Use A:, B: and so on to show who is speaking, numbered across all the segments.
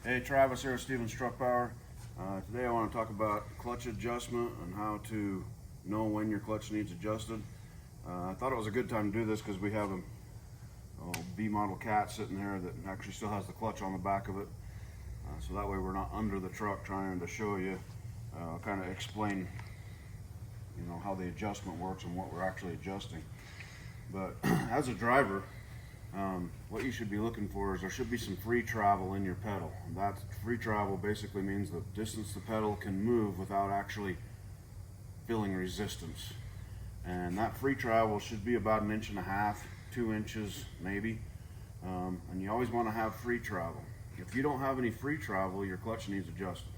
A: Hey, Travis here, Stevens Truck Power. Today I want to talk about clutch adjustment and how to know when your clutch needs adjusted. I thought it was a good time to do this because we have a B model Cat sitting here that actually still has the clutch on the back of it. So that way we're not under the truck trying to show you, kind of explain, how the adjustment works and what we're actually adjusting. But as a driver, what you should be looking for is there should be some free travel in your pedal. And that free travel basically means the distance the pedal can move without actually feeling resistance. And that free travel should be about 1.5 inches, 2 inches maybe. And you always want to have free travel. If you don't have any free travel, your clutch needs adjusted.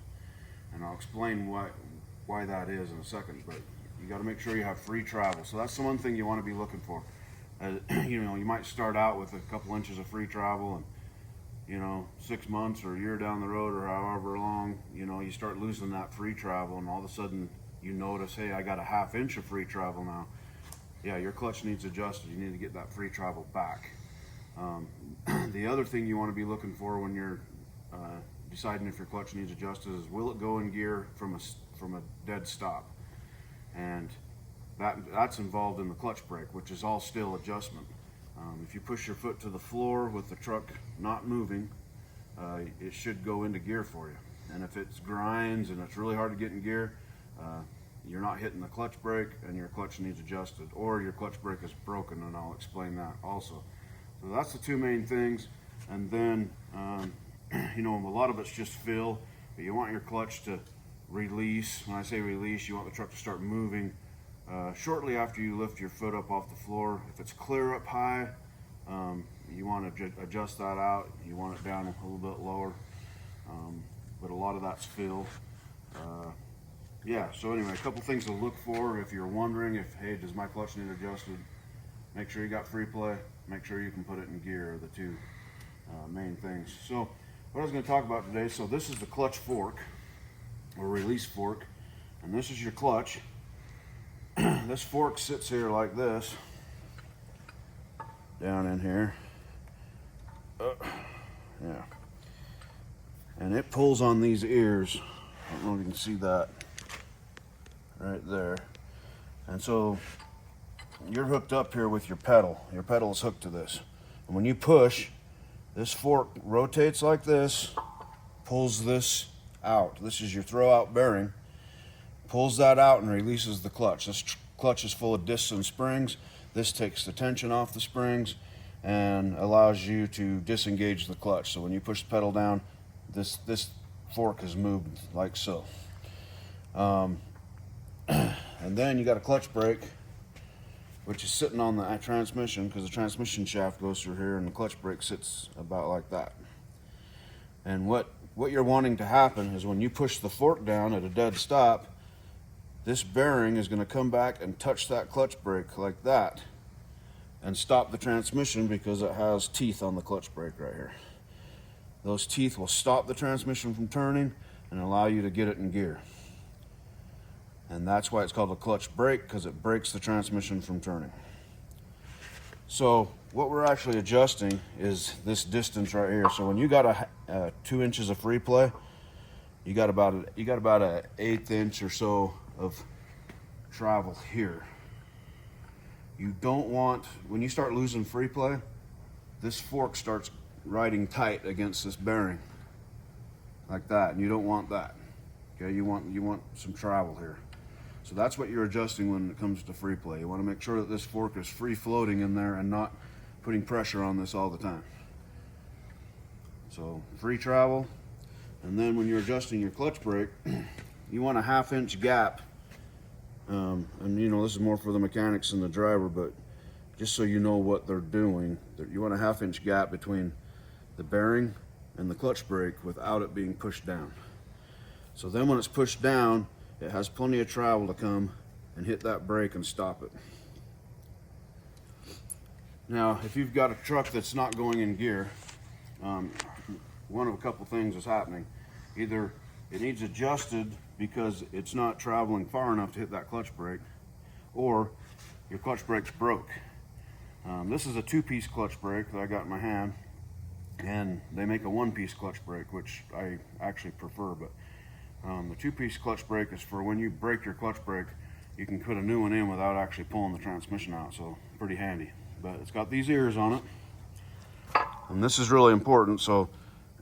A: And I'll explain why that is in a second, but you got to make sure you have free travel. So that's the one thing you want to be looking for. You might start out with a couple inches of free travel, and 6 months or a year down the road or however long, you start losing that free travel, and all of a sudden you notice, hey, I got a 1/2 inch of free travel now. Yeah, your clutch needs adjusted. You need to get that free travel back. The other thing you want to be looking for when you're deciding if your clutch needs adjusted is, will it go in gear from a dead stop? And that's involved in the clutch brake, which is all still adjustment. If you push your foot to the floor with the truck not moving, it should go into gear for you. And if it grinds and it's really hard to get in gear, you're not hitting the clutch brake and your clutch needs adjusted, or your clutch brake is broken, and I'll explain that also. So that's the two main things. And then, a lot of it's just feel, but you want your clutch to release. When I say release, you want the truck to start moving shortly after you lift your foot up off the floor. If it's clear up high, you want to adjust that out. You want it down a little bit lower, but a lot of that's feel. So anyway, a couple things to look for if you're wondering if, hey, does my clutch need adjusted? Make sure you got free play. Make sure you can put it in gear are the two main things. So what I was going to talk about today, so this is the clutch fork or release fork, and this is your clutch. This fork sits here like this, down in here. Yeah. And it pulls on these ears. I don't know if you can see that right there. And so you're hooked up here with your pedal. Your pedal is hooked to this. And when you push, this fork rotates like this, pulls this out. This is your throw out bearing. Pulls that out and releases the clutch. This clutch is full of discs and springs. This takes the tension off the springs and allows you to disengage the clutch. So when you push the pedal down, this fork is moved like so. And then you got a clutch brake, which is sitting on the transmission, because the transmission shaft goes through here, and the clutch brake sits about like that. And what you're wanting to happen is when you push the fork down at a dead stop, this bearing is going to come back and touch that clutch brake like that and stop the transmission, because it has teeth on the clutch brake right here. Those teeth will stop the transmission from turning and allow you to get it in gear. And that's why it's called a clutch brake, because it breaks the transmission from turning. So what we're actually adjusting is this distance right here. So when you got a 2 inches of free play, you got about an 1/8 inch or so of travel here. You don't want, when you start losing free play, this fork starts riding tight against this bearing like that, and you don't want that. Okay, you want some travel here. So that's what you're adjusting when it comes to free play. You want to make sure that this fork is free floating in there and not putting pressure on this all the time. So free travel. And then when you're adjusting your clutch brake, you want a 1/2 inch gap. And this is more for the mechanics and the driver, but just so you know what they're doing, you want a 1/2 inch gap between the bearing and the clutch brake without it being pushed down. So then when it's pushed down, it has plenty of travel to come and hit that brake and stop it. Now, if you've got a truck that's not going in gear, one of a couple things is happening. Either it needs adjusted because it's not traveling far enough to hit that clutch brake, or your clutch brake's broke. This is a 2-piece clutch brake that I got in my hand. and they make a one-piece clutch brake, which I actually prefer. But the two-piece clutch brake is for when you break your clutch brake, you can put a new one in without actually pulling the transmission out, so pretty handy. But it's got these ears on it, and this is really important. So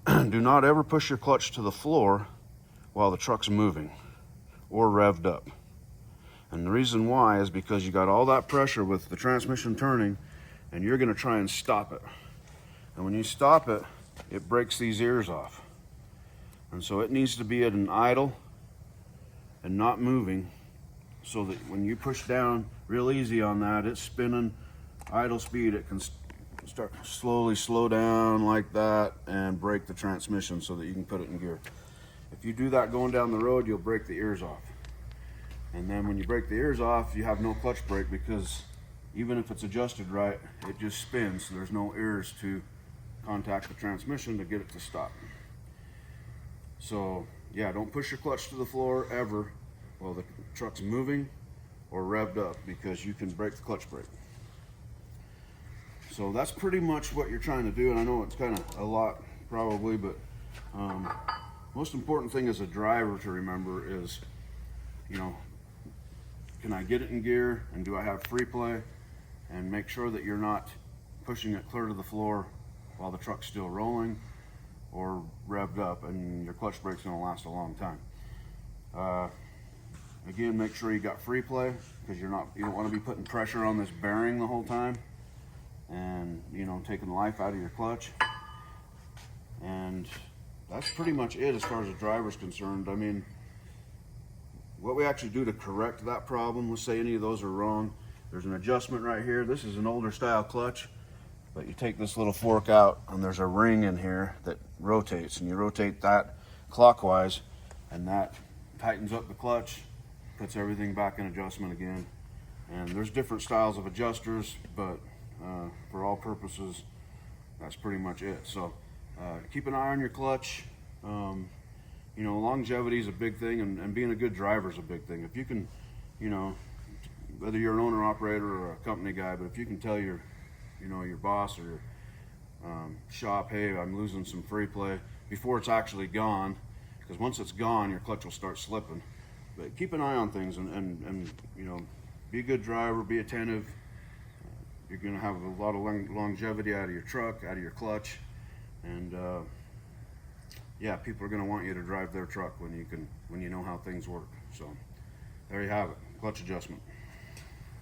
A: do not ever push your clutch to the floor while the truck's moving or revved up. And the reason why is because you got all that pressure with the transmission turning, and you're going to try and stop it. And when you stop it, it breaks these ears off. And so it needs to be at an idle and not moving, so that when you push down real easy on that, it's spinning idle speed, it can start slowly slow down like that and break the transmission so that you can put it in gear. If you do that going down the road, you'll break the ears off. And then when you break the ears off, you have no clutch brake, because even if it's adjusted right, it just spins. So there's no ears to contact the transmission to get it to stop. So yeah, don't push your clutch to the floor ever while the truck's moving or revved up, because you can break the clutch brake. So that's pretty much what you're trying to do, and I know it's kind of a lot probably, but most important thing as a driver to remember is, you know, can I get it in gear, and do I have free play? And make sure that you're not pushing it clear to the floor while the truck's still rolling or revved up, and your clutch brake's going to last a long time. Again, make sure you got free play, because you don't want to be putting pressure on this bearing the whole time, and taking the life out of your clutch. And that's pretty much it as far as the driver's concerned. I mean, what we actually do to correct that problem, let's say any of those are wrong, there's an adjustment right here. This is an older style clutch, but you take this little fork out, and there's a ring in here that rotates, and you rotate that clockwise, and that tightens up the clutch, puts everything back in adjustment again. And there's different styles of adjusters, but for all purposes, that's pretty much it. So keep an eye on your clutch. Longevity is a big thing, and being a good driver is a big thing. If you can, whether you're an owner operator or a company guy, but if you can tell your boss or your shop, hey, I'm losing some free play, before it's actually gone, because once it's gone, your clutch will start slipping. But keep an eye on things, and be a good driver, be attentive. You're going to have a lot of longevity out of your truck, out of your clutch, and yeah, people are going to want you to drive their truck when you know how things work. So there you have it, clutch adjustment.